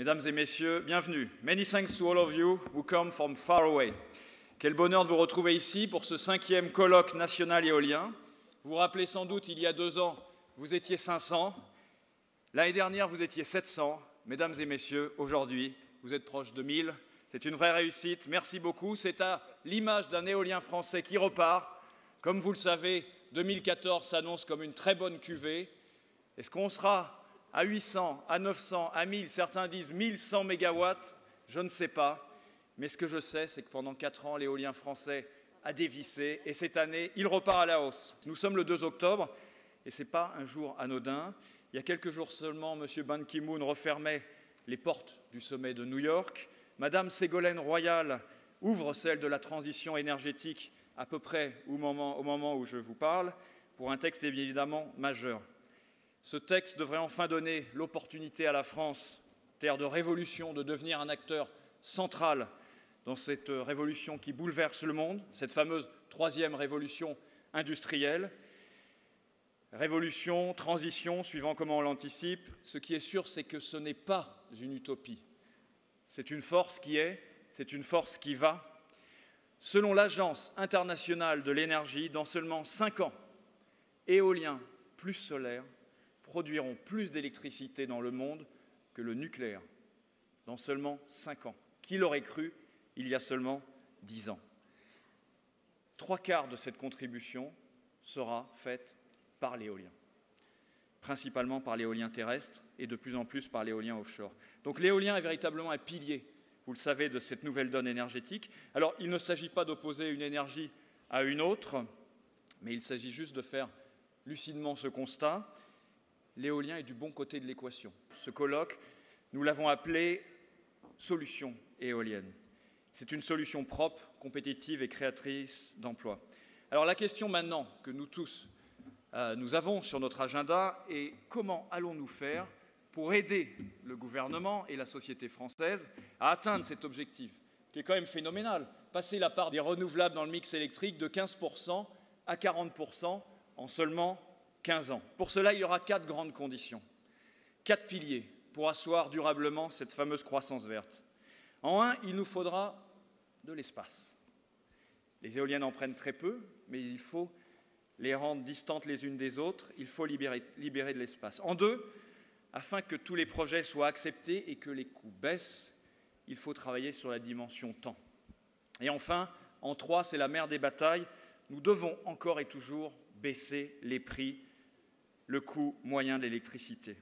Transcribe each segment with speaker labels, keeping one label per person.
Speaker 1: Mesdames et messieurs, bienvenue. Many thanks to all of you who come from far away. Quel bonheur de vous retrouver ici pour ce 5e colloque national éolien. Vous vous rappelez sans doute, il y a 2 ans, vous étiez 500. L'année dernière, vous étiez 700. Mesdames et messieurs, aujourd'hui, vous êtes proche de 1000. C'est une vraie réussite. Merci beaucoup. C'est à l'image d'un éolien français qui repart. Comme vous le savez, 2014 s'annonce comme une très bonne cuvée. Est-ce qu'on sera à 800, à 900, à 1000, certains disent 1100 mégawatts, je ne sais pas. Mais ce que je sais, c'est que pendant 4 ans, l'éolien français a dévissé et cette année, il repart à la hausse. Nous sommes le 2 octobre et ce n'est pas un jour anodin. Il y a quelques jours seulement, M. Ban Ki-moon refermait les portes du sommet de New York. Madame Ségolène Royal ouvre celle de la transition énergétique à peu près au moment où je vous parle, pour un texte évidemment majeur. Ce texte devrait enfin donner l'opportunité à la France, terre de révolution, de devenir un acteur central dans cette révolution qui bouleverse le monde, cette fameuse 3e révolution industrielle. Révolution, transition, suivant comment on l'anticipe. Ce qui est sûr, c'est que ce n'est pas une utopie. C'est une force qui est, c'est une force qui va. Selon l'Agence internationale de l'énergie, dans seulement 5 ans, éolien plus solaire produiront plus d'électricité dans le monde que le nucléaire, dans seulement 5 ans. Qui l'aurait cru il y a seulement 10 ans? 3/4 de cette contribution sera faite par l'éolien, principalement par l'éolien terrestre et de plus en plus par l'éolien offshore. Donc l'éolien est véritablement un pilier, vous le savez, de cette nouvelle donne énergétique. Alors il ne s'agit pas d'opposer une énergie à une autre, mais il s'agit juste de faire lucidement ce constat. L'éolien est du bon côté de l'équation. Ce colloque, nous l'avons appelé « solution éolienne ». C'est une solution propre, compétitive et créatrice d'emplois. Alors la question maintenant que nous tous, nous avons sur notre agenda est comment allons-nous faire pour aider le gouvernement et la société française à atteindre cet objectif, qui est quand même phénoménal, passer la part des renouvelables dans le mix électrique de 15% à 40% en seulement 15 ans. Pour cela, il y aura 4 grandes conditions, 4 piliers pour asseoir durablement cette fameuse croissance verte. En un, il nous faudra de l'espace. Les éoliennes en prennent très peu, mais il faut les rendre distantes les unes des autres, il faut libérer de l'espace. En 2, afin que tous les projets soient acceptés et que les coûts baissent, il faut travailler sur la dimension temps. Et enfin, en 3, c'est la mère des batailles, nous devons encore et toujours baisser les prix, le coût moyen de l'électricité.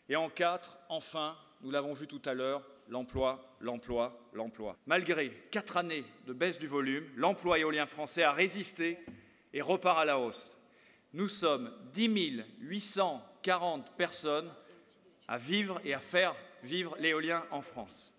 Speaker 1: Et en 4, enfin, nous l'avons vu tout à l'heure, l'emploi, l'emploi, l'emploi. Malgré 4 années de baisse du volume, l'emploi éolien français a résisté et repart à la hausse. Nous sommes 10 840 personnes à vivre et à faire vivre l'éolien en France.